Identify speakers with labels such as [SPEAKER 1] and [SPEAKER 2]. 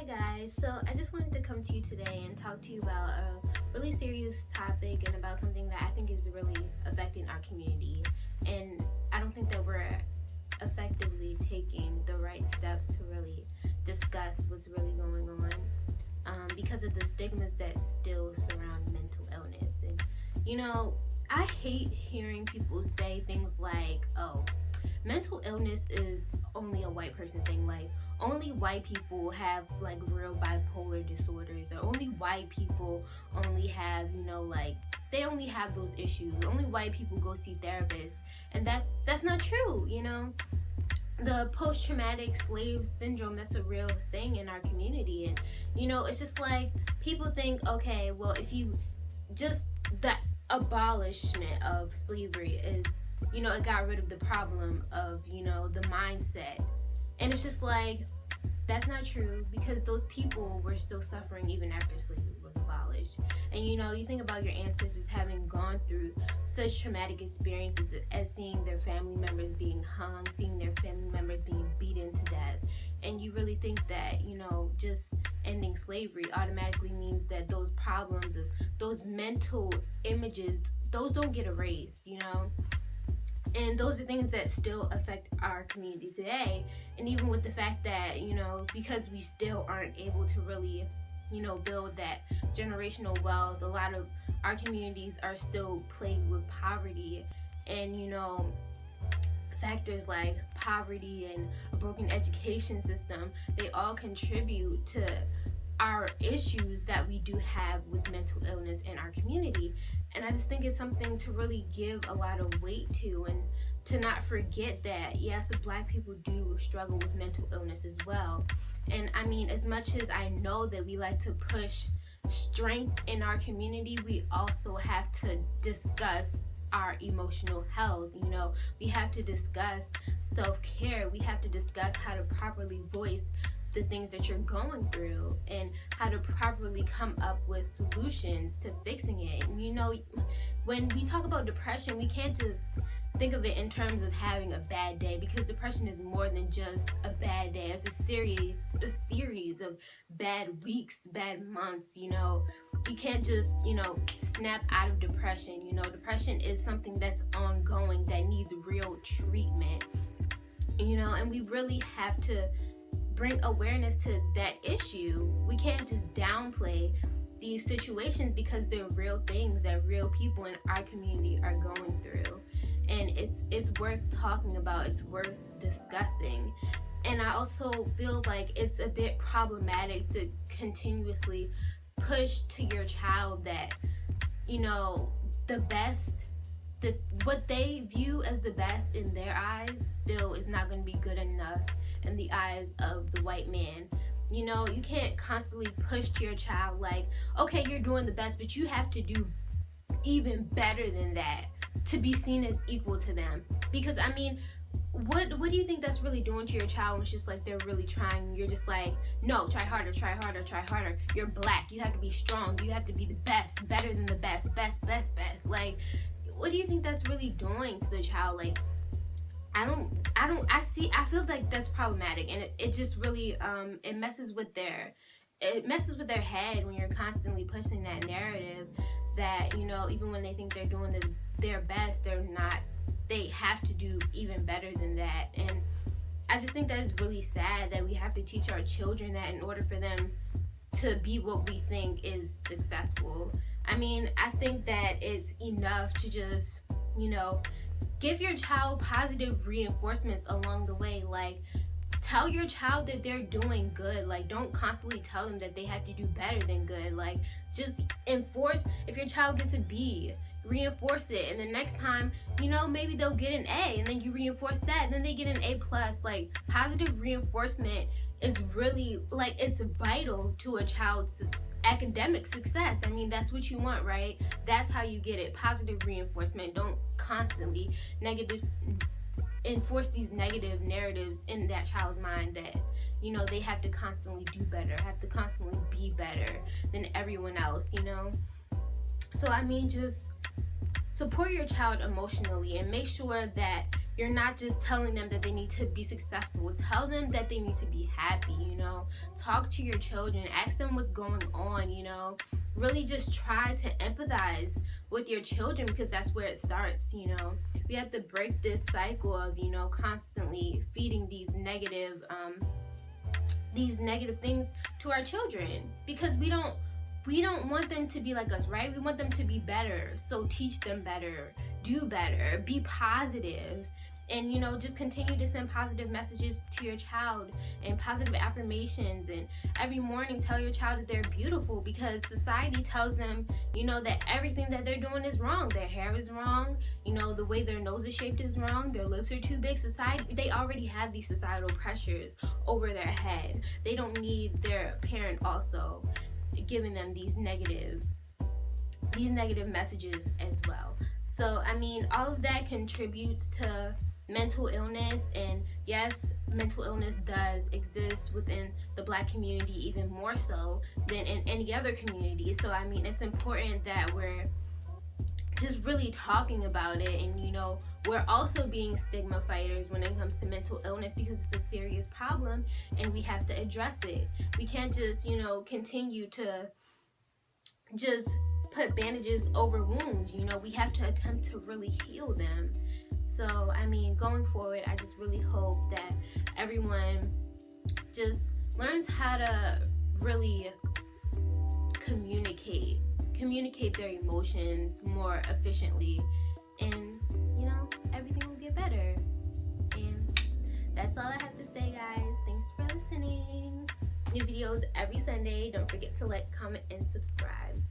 [SPEAKER 1] guys, so I just wanted to come to you today and talk to you about a really serious topic and about something that I think is really affecting our community. And I don't think that we're effectively taking the right steps to really discuss what's really going on because of the stigmas that still surround mental illness. And I hate hearing people say things like, oh, mental illness is only a white person thing. Like, only white people have like real bipolar disorders, or only white people only have, they only have those issues. Only white people go see therapists. And that's not true. The post-traumatic slave syndrome, that's a real thing in our community. And it's just like people think, okay, well, if you just the abolishment of slavery is, it got rid of the problem of, the mindset. And it's just like, that's not true, because those people were still suffering even after slavery was abolished. And you think about your ancestors having gone through such traumatic experiences as seeing their family members being hung, seeing their family members being beaten to death. And you really think that, just ending slavery automatically means that those problems of those mental images, those don't get erased, And those are things that still affect our community today. And even with the fact that, because we still aren't able to really, build that generational wealth, a lot of our communities are still plagued with poverty. And, factors like poverty and a broken education system, they all contribute to our issues that we do have with mental illness in our community. And I just think it's something to really give a lot of weight to, and to not forget that, yes, Black people do struggle with mental illness as well. And I mean, as much as I know that we like to push strength in our community, we also have to discuss our emotional health. We have to discuss self-care. We have to discuss how to properly voice the things that you're going through, and how to properly come up with solutions to fixing it. And when we talk about depression, we can't just think of it in terms of having a bad day, because depression is more than just a bad day. It's a series of bad weeks, bad months. You can't just snap out of depression. Depression is something that's ongoing, that needs real treatment. And we really have to bring awareness to that issue. We can't just downplay these situations, because they're real things that real people in our community are going through. And it's worth talking about, it's worth discussing. And I also feel like it's a bit problematic to continuously push to your child that, the best, what they view as the best in their eyes still is not going to be good enough in the eyes of the white man. You can't constantly push to your child like, okay, you're doing the best, but you have to do even better than that to be seen as equal to them. Because I mean, what do you think that's really doing to your child when it's just like they're really trying? You're just like, no, try harder, try harder, try harder. You're Black, you have to be strong, you have to be the best, better than the best. Like, what do you think that's really doing to the child? Like, I feel like that's problematic, and it just really it messes with their head when you're constantly pushing that narrative that, even when they think they're doing their best, they're not. They have to do even better than that. And I just think that is really sad that we have to teach our children that in order for them to be what we think is successful. I mean, I think that it's enough to just, give your child positive reinforcements along the way. Like, tell your child that they're doing good. Like, don't constantly tell them that they have to do better than good. Like, just enforce. If your child gets a B, reinforce it, and the next time, maybe they'll get an A, and then you reinforce that, and then they get an A+. Like, positive reinforcement is really, like, it's vital to a child's academic success. I mean, that's what you want, right? That's how you get it. Positive reinforcement. Don't constantly enforce these negative narratives in that child's mind that, they have to constantly do better, have to constantly be better than everyone else, So I mean, just support your child emotionally, and make sure that you're not just telling them that they need to be successful. Tell them that they need to be happy, you know. Talk to your children, ask them what's going on, you know. Really just try to empathize with your children, because that's where it starts, you know. We have to break this cycle of, you know, constantly feeding these negative things to our children, because we don't want them to be like us, right? We want them to be better. So teach them better, do better, be positive, and, you know, just continue to send positive messages to your child and positive affirmations. And every morning tell your child that they're beautiful, because society tells them, you know, that everything that they're doing is wrong. Their hair is wrong, you know, the way their nose is shaped is wrong, their lips are too big. Society, they already have these societal pressures over their head. They don't need their parent also giving them these negative messages as well. So I mean, all of that contributes to mental illness. And yes, mental illness does exist within the Black community, even more so than in any other community. So I mean, it's important that we're just really talking about it. And, you know, we're also being stigma fighters when it comes to mental illness, because it's a serious problem and we have to address it. We can't just, you know, continue to just put bandages over wounds. You know, we have to attempt to really heal them. So I mean, going forward, I just really hope that everyone just learns how to really communicate their emotions more efficiently, and, you know, everything will get better. And that's all I have to say, guys. Thanks for listening. New videos every Sunday. Don't forget to like, comment, and subscribe.